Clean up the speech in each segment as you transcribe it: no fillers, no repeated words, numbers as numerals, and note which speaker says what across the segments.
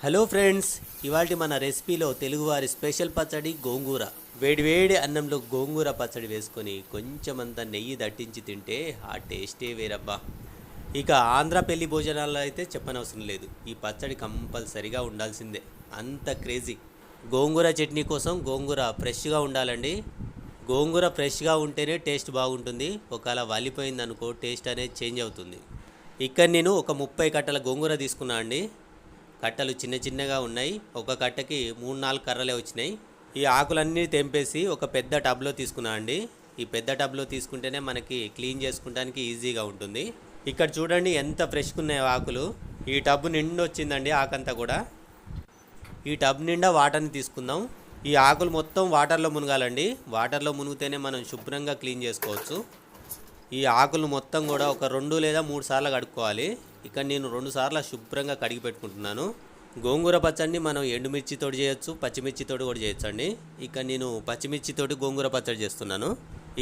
Speaker 1: Hello friends, ఇవాల్టి మన రెసిపీలో తెలుగువారి స్పెషల్ పచ్చడి గోంగూర. వేడి అన్నంలో గోంగూర పచ్చడి వేసుకొని కొంచెమంత నెయ్యి దట్టించి తింటే ఆ టేస్టే వేరబ్బా. ఇక ఆంధ్ర పెళ్లి భోజనాల్లో అయితే చెప్పనవసరం లేదు, ఈ పచ్చడి కంపల్సరిగా ఉండాల్సిందే, అంత క్రేజీ. గోంగూర చట్నీ కోసం గోంగూర ఫ్రెష్గా ఉండాలండి. గోంగూర ఫ్రెష్గా ఉంటేనే టేస్ట్ బాగుంటుంది. ఒకవేళ వాలిపోయింది అనుకో టేస్ట్ అనేది చేంజ్ అవుతుంది. ఇక్కడ నేను ఒక 30 కట్టల గోంగూర తీసుకున్నా అండి. కట్టలు చిన్నగా ఉన్నాయి. ఒక కట్టకి 3-4 కర్రలే వచ్చినాయి. ఈ ఆకులన్నీ తెంపేసి ఒక పెద్ద టబ్లో తీసుకున్నా అండి. ఈ పెద్ద టబ్లో తీసుకుంటేనే మనకి క్లీన్ చేసుకుంటానికి ఈజీగా ఉంటుంది. ఇక్కడ చూడండి ఎంత ఫ్రెష్గా ఉన్నాయో ఆకులు. ఈ టబ్ నిండా వచ్చిందండి ఆకంతా కూడా. ఈ టబ్ నిండా వాటర్ని తీసుకుందాం. ఈ ఆకులు మొత్తం వాటర్లో మునగాలండి. వాటర్లో మునిగితేనే మనం శుభ్రంగా క్లీన్ చేసుకోవచ్చు. ఈ ఆకులు మొత్తం కూడా ఒక 2 లేదా 3 సార్లు కడుక్కోవాలి. ఇక్కడ నేను 2 సార్లు శుభ్రంగా కడిగి పెట్టుకుంటున్నాను. గోంగూర పచ్చడిని మనం ఎండుమిర్చితోటి చేయొచ్చు, పచ్చిమిర్చితోటి కూడా చేయొచ్చు అండి. ఇక్కడ నేను పచ్చిమిర్చితోటి గోంగూర పచ్చడి చేస్తున్నాను.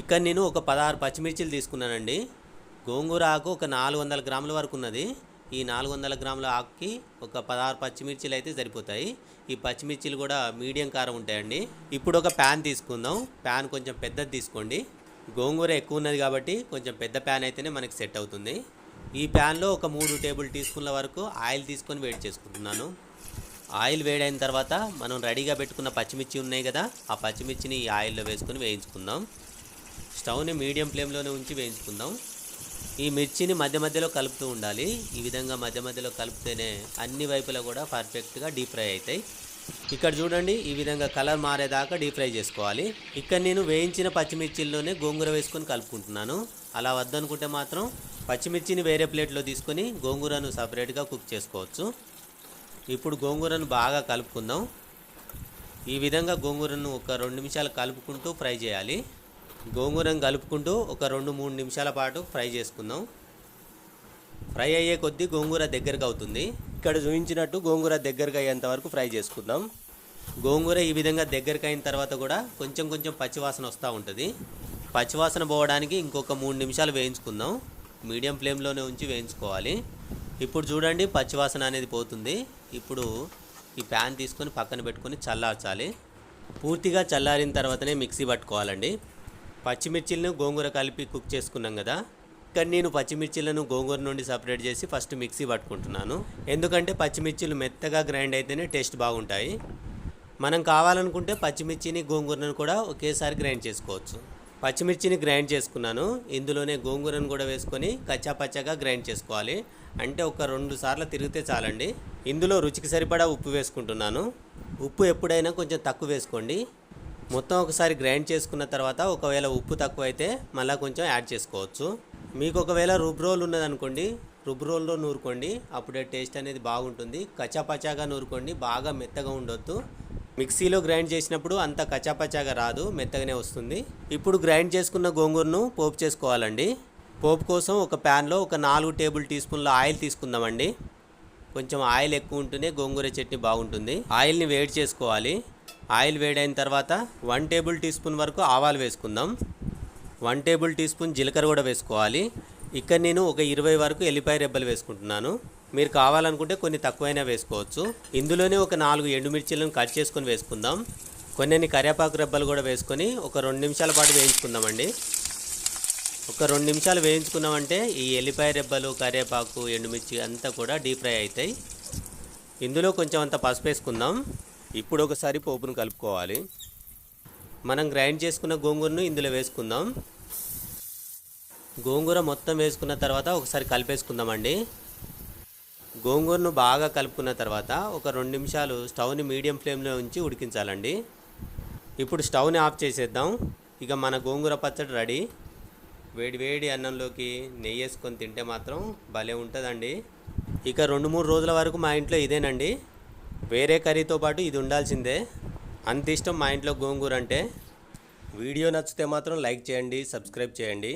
Speaker 1: ఇక్కడ నేను ఒక 16 పచ్చిమిర్చిలు తీసుకున్నానండి. గోంగూర ఆకు ఒక 400 గ్రాముల వరకు ఉన్నది. ఈ 400 గ్రాముల ఆకుకి ఒక 16 పచ్చిమిర్చిలు అయితే సరిపోతాయి. ఈ పచ్చిమిర్చిలు కూడా మీడియం కారం ఉంటాయండి. ఇప్పుడు ఒక ప్యాన్ తీసుకుందాం. ప్యాన్ కొంచెం పెద్దది తీసుకోండి. గోంగూర ఎక్కువ ఉన్నది కాబట్టి కొంచెం పెద్ద ప్యాన్ అయితేనే మనకి సెట్ అవుతుంది. ఈ ప్యాన్లో ఒక 3 టేబుల్ టీ స్పూన్ల వరకు ఆయిల్ తీసుకొని వేడి చేసుకుంటున్నాను. ఆయిల్ వేడైన తర్వాత మనం రెడీగా పెట్టుకున్న పచ్చిమిర్చి ఉన్నాయి కదా, ఆ పచ్చిమిర్చిని ఈ ఆయిల్లో వేసుకొని వేయించుకుందాం. స్టవ్ని మీడియం ఫ్లేమ్లోనే ఉంచి వేయించుకుందాం. ఈ మిర్చిని మధ్యలో కలుపుతూ ఉండాలి. ఈ విధంగా మధ్యలో కలిపితేనే అన్ని వైపులా కూడా పర్ఫెక్ట్గా డీప్ ఫ్రై అవుతాయి. ఇక్కడ చూడండి, ఈ విధంగా కలర్ మారేదాకా డీప్ ఫ్రై చేసుకోవాలి. ఇక్కడ నేను వేయించిన పచ్చిమిర్చిల్లోనే గోంగూర వేసుకొని కలుపుకుంటున్నాను. అలా వద్దనుకుంటే మాత్రం పచ్చిమిర్చిని వేరే ప్లేట్లో తీసుకొని గోంగూరను సపరేట్గా కుక్ చేసుకోవచ్చు. ఇప్పుడు గోంగూరను బాగా కలుపుకుందాం. ఈ విధంగా గోంగూరను ఒక 2 నిమిషాలు కలుపుకుంటూ ఫ్రై చేయాలి. గోంగూరను కలుపుకుంటూ ఒక 2-3 నిమిషాల పాటు ఫ్రై చేసుకుందాం. ఫ్రై అయ్యే కొద్దీ గోంగూర దగ్గరగా అవుతుంది. ఇక్కడ చూపించినట్టు గోంగూర దగ్గరగా అయ్యేంత వరకు ఫ్రై చేసుకుందాం. గోంగూర ఈ విధంగా దగ్గరకు అయిన తర్వాత కూడా కొంచెం పచ్చివాసన వస్తూ ఉంటుంది. పచ్చివాసన పోవడానికి ఇంకొక 3 నిమిషాలు వేయించుకుందాం. మీడియం ఫ్లేమ్లోనే ఉంచి వేయించుకోవాలి. ఇప్పుడు చూడండి, పచ్చివాసన అనేది పోతుంది. ఇప్పుడు ఈ ప్యాన్ తీసుకొని పక్కన పెట్టుకొని చల్లార్చాలి. పూర్తిగా చల్లారిన తర్వాతనే మిక్సీ పట్టుకోవాలండి. పచ్చిమిర్చిలను గోంగూర కలిపి కుక్ చేసుకున్నాం కదా, ఇక్కడ నేను పచ్చిమిర్చిలను గోంగూర నుండి సపరేట్ చేసి ఫస్ట్ మిక్సీ పట్టుకుంటున్నాను. ఎందుకంటే పచ్చిమిర్చిలు మెత్తగా గ్రైండ్ అయితేనే టేస్ట్ బాగుంటాయి. మనం కావాలనుకుంటే పచ్చిమిర్చిని గోంగూరను కూడా ఒకేసారి గ్రైండ్ చేసుకోవచ్చు. పచ్చిమిర్చిని గ్రైండ్ చేసుకున్నాను. ఇందులోనే గోంగూరను కూడా వేసుకొని కచ్చాపచ్చాగా గ్రైండ్ చేసుకోవాలి. అంటే ఒక 2 సార్లు తిరిగితే చాలండి. ఇందులో రుచికి సరిపడా ఉప్పు వేసుకుంటున్నాను. ఉప్పు ఎప్పుడైనా కొంచెం తక్కువ వేసుకోండి. మొత్తం ఒకసారి గ్రైండ్ చేసుకున్న తర్వాత ఒకవేళ ఉప్పు తక్కువ అయితే మళ్ళీ కొంచెం యాడ్ చేసుకోవచ్చు. మీకు ఒకవేళ రుబ్బు రోల్ ఉన్నదనుకోండి, రుబ్బు రోల్లో నూరుకోండి, అప్పుడే టేస్ట్ అనేది బాగుంటుంది. కచ్చాపచ్చాగా నూరుకోండి, బాగా మెత్తగా ఉండొద్దు. మిక్సీలో గ్రైండ్ చేసినప్పుడు అంత కచ్చాపచ్చాగా రాదు, మెత్తగానే వస్తుంది. ఇప్పుడు గ్రైండ్ చేసుకున్న గోంగూరను పోపు చేసుకోవాలండి. పోపు కోసం ఒక ప్యాన్లో ఒక 4 టేబుల్ టీ స్పూన్ల ఆయిల్ తీసుకుందామండి. కొంచెం ఆయిల్ ఎక్కువ ఉంటేనే గోంగూర చట్నీ బాగుంటుంది. ఆయిల్ని వేడి చేసుకోవాలి. ఆయిల్ వేడైన తర్వాత 1 టేబుల్ టీ స్పూన్ వరకు ఆవాలు వేసుకుందాం. 1 టేబుల్ టీ స్పూన్ జీలకర్ర కూడా వేసుకోవాలి. ఇక్కడ నేను ఒక 20 వరకు ఎల్లిపాయ రెబ్బలు వేసుకుంటున్నాను. మీరు కావాలనుకుంటే కొన్ని తక్కువైనా వేసుకోవచ్చు. ఇందులోనే ఒక 4 ఎండుమిర్చిలను కట్ చేసుకొని వేసుకుందాం. కొన్ని కరివేపాకు రెబ్బలు కూడా వేసుకొని ఒక 2 నిమిషాల పాటు వేయించుకుందామండి. ఒక 2 నిమిషాలు వేయించుకున్నామంటే ఈ ఎల్లిపాయ రెబ్బలు, కరివేపాకు, ఎండుమిర్చి అంతా కూడా డీప్ ఫ్రై అవుతాయి. ఇందులో కొంచెం అంత పసుపు వేసుకుందాం. ఇప్పుడు ఒకసారి పోపును కలుపుకోవాలి. మనం గ్రైండ్ చేసుకున్న గోంగూరను ఇందులో వేసుకుందాం. గోంగూర మొత్తం వేసుకున్న తర్వాత ఒకసారి కలిపేసుకుందామండి. గోంగూరను బాగా కలుపుకున్న తర్వాత ఒక 2 నిమిషాలు స్టవ్ని మీడియం ఫ్లేమ్లో ఉంచి ఉడికించాలండి. ఇప్పుడు స్టవ్ని ఆఫ్ చేసేద్దాం. ఇక మన గోంగూర పచ్చడి రెడీ. వేడి అన్నంలోకి నెయ్యి వేసుకొని తింటే మాత్రం భలే ఉంటుందండి. ఇక 2-3 రోజుల వరకు మా ఇంట్లో ఇదేనండి. వేరే కర్రీతో పాటు ఇది ఉండాల్సిందే. అంత ఇష్టం మా ఇంట్లో గోంగూర అంటే. వీడియో నచ్చితే మాత్రం లైక్ చేయండి, సబ్స్క్రైబ్ చేయండి.